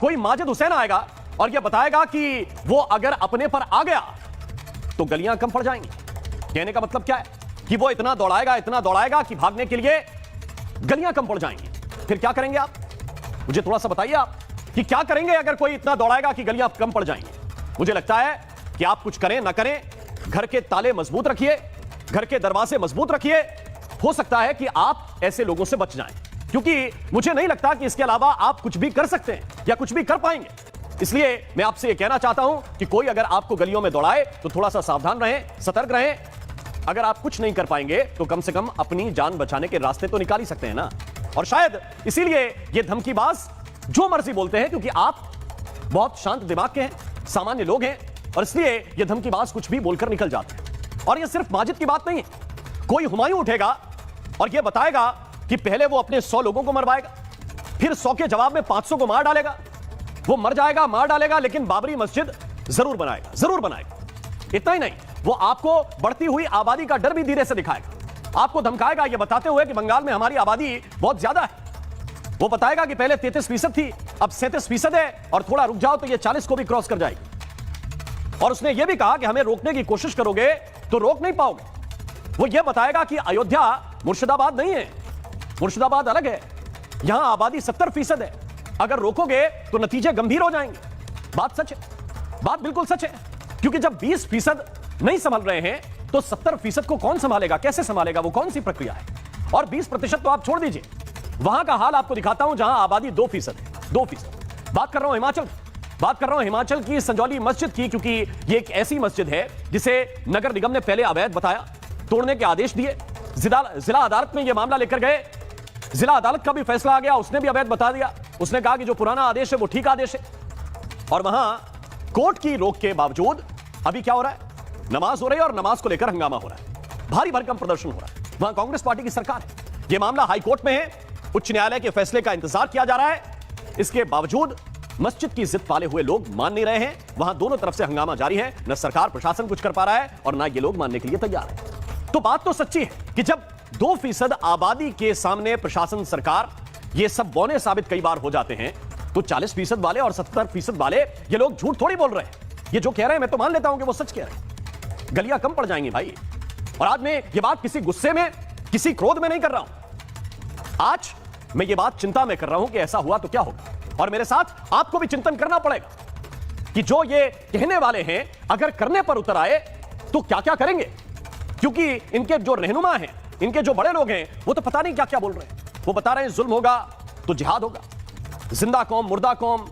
कोई माजिद हुसैन आएगा और यह बताएगा कि वो अगर अपने पर आ गया तो गलियां कम पड़ जाएंगी। कहने का मतलब क्या है कि वो इतना दौड़ाएगा कि भागने के लिए गलियां कम पड़ जाएंगी। फिर क्या करेंगे आप? मुझे थोड़ा सा बताइए आप कि क्या करेंगे अगर कोई इतना दौड़ाएगा कि गलियां कम पड़ जाएंगी। मुझे लगता है कि आप कुछ करें ना करें, घर के ताले मजबूत रखिए, घर के दरवाजे मजबूत रखिए। हो सकता है कि आप ऐसे लोगों से बच जाएं, क्योंकि मुझे नहीं लगता कि इसके अलावा आप कुछ भी कर सकते हैं या कुछ भी कर पाएंगे। इसलिए मैं आपसे यह कहना चाहता हूं कि कोई अगर आपको गलियों में दौड़ाए तो थोड़ा सा सावधान रहें, सतर्क रहें। अगर आप कुछ नहीं कर पाएंगे तो कम से कम अपनी जान बचाने के रास्ते तो निकाल ही सकते हैं ना। और शायद इसीलिए ये धमकीबाज जो मर्जी बोलते हैं, क्योंकि आप बहुत शांत दिमाग के हैं, सामान्य लोग हैं, और इसलिए ये धमकीबाज कुछ भी बोलकर निकल जाते हैं। और ये सिर्फ माजिद की बात नहीं है। कोई हुमायूं उठेगा और ये बताएगा कि पहले वो अपने 100 लोगों को मरवाएगा, फिर 100 के जवाब में 500 को मार डालेगा। वो मर जाएगा, मार डालेगा, लेकिन बाबरी मस्जिद जरूर बनाएगा, जरूर बनाएगा। इतना ही नहीं, वो आपको बढ़ती हुई आबादी का डर भी धीरे से दिखाएगा। आपको धमकाएगा ये बताते हुए कि बंगाल में हमारी आबादी बहुत ज्यादा है। वो बताएगा कि पहले 33% थी, अब 37% है, और थोड़ा रुक जाओ तो ये 40 को भी क्रॉस कर जाएगी। और उसने ये भी कहा कि हमें रोकने की कोशिश करोगे तो रोक नहीं पाओगे। वो ये बताएगा कि अयोध्या मुर्शिदाबाद नहीं है, मुर्शिदाबाद अलग है, यहां आबादी 70% है, अगर रोकोगे तो नतीजे गंभीर हो जाएंगे। बात सच है, बात बिल्कुल सच है, क्योंकि जब 20% नहीं संभाल रहे हैं तो 70% को कौन संभालेगा, कैसे संभालेगा, वो कौन सी प्रक्रिया है। और 20% तो आप छोड़ दीजिए, वहां का हाल आपको दिखाता हूं जहां आबादी 2% है, 2%। बात कर रहा हूं हिमाचल, बात कर रहा हूं हिमाचल की संजौली मस्जिद की, क्योंकि ये एक ऐसी मस्जिद है जिसे नगर निगम ने पहले अवैध बताया, तोड़ने के आदेश दिए, जिला अदालत में यह मामला लेकर गए, जिला अदालत का भी फैसला आ गया, उसने भी अवैध बता दिया। उसने कहा कि जो पुराना आदेश है वो ठीक आदेश है। और वहां कोर्ट की रोक के बावजूद अभी क्या हो रहा है, नमाज हो रही है और नमाज को लेकर हंगामा हो रहा है, भारी भरकम प्रदर्शन हो रहा है। वहां कांग्रेस पार्टी की सरकार है, यह मामला हाई कोर्ट में है, उच्च न्यायालय के फैसले का इंतजार किया जा रहा है। इसके बावजूद मस्जिद की जिद पाले हुए लोग मान नहीं रहे हैं। वहां दोनों तरफ से हंगामा जारी है, न सरकार प्रशासन कुछ कर पा रहा है और ना ये लोग मानने के लिए तैयार है। तो बात तो सच्ची है कि जब 2% आबादी के सामने प्रशासन, सरकार, ये सब बौने साबित कई बार हो जाते हैं, तो 40% वाले और 70% वाले ये लोग झूठ थोड़ी बोल रहे हैं। ये जो कह रहे हैं मैं तो मान लेता हूं कि वो सच कह रहे हैं। गलियां कम पड़ जाएंगी भाई। और आज मैं ये बात किसी गुस्से में, किसी क्रोध में नहीं कर रहा हूं। आज मैं ये बात चिंता में कर रहा हूं कि ऐसा हुआ तो क्या होगा। और मेरे साथ आपको भी चिंतन करना पड़ेगा कि जो ये कहने वाले हैं अगर करने पर उतर आए तो क्या क्या करेंगे, क्योंकि इनके जो रहनुमा हैं, इनके जो बड़े लोग हैं, वो तो पता नहीं क्या क्या बोल रहे हैं। वो बता रहे हैं जुल्म होगा तो जिहाद होगा, जिंदा कौम मुर्दा कौम,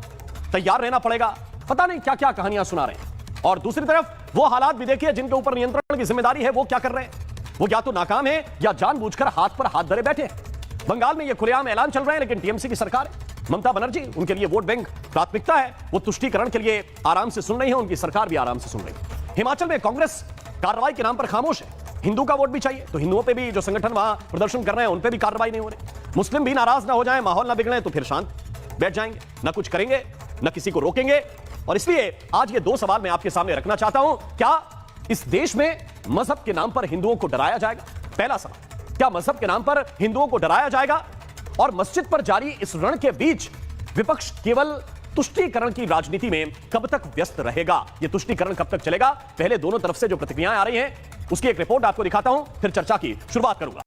तैयार रहना पड़ेगा, पता नहीं क्या क्या कहानियां सुना रहे हैं। और दूसरी तरफ वो हालात भी देखिए जिनके ऊपर नियंत्रण की जिम्मेदारी है, वो क्या कर रहे हैं। वो या तो नाकाम है या जानबूझकर हाथ पर हाथ धरे बैठे हैं। बंगाल में ये खुलेआम ऐलान चल रहे हैं, लेकिन टीएमसी की सरकार है, ममता बनर्जी, उनके लिए वोट बैंक प्राथमिकता है, वो तुष्टीकरण के लिए आराम से सुन रही है, उनकी सरकार भी आराम से सुन रही है। हिमाचल में कांग्रेस कार्रवाई के नाम पर खामोश है। हिंदू का वोट भी चाहिए, तो हिंदुओं पे भी जो संगठन वहां प्रदर्शन कर रहे हैं उन पे भी कार्रवाई नहीं हो रही। मुस्लिम भी नाराज ना हो जाए, माहौल ना बिगड़े, तो फिर शांत बैठ जाएंगे, ना कुछ करेंगे, ना किसी को रोकेंगे। और इसलिए आज ये 2 सवाल मैं आपके सामने रखना चाहता हूं। क्या इस देश में मजहब के नाम पर हिंदुओं को डराया जाएगा? पहला सवाल, क्या मजहब के नाम पर हिंदुओं को डराया जाएगा? और मस्जिद पर जारी इस रण के बीच विपक्ष केवल तुष्टीकरण की राजनीति में कब तक व्यस्त रहेगा? यह तुष्टीकरण कब तक चलेगा? पहले दोनों तरफ से जो प्रतिक्रियाएं आ रही हैं उसकी एक रिपोर्ट आपको दिखाता हूं, फिर चर्चा की शुरुआत करूंगा।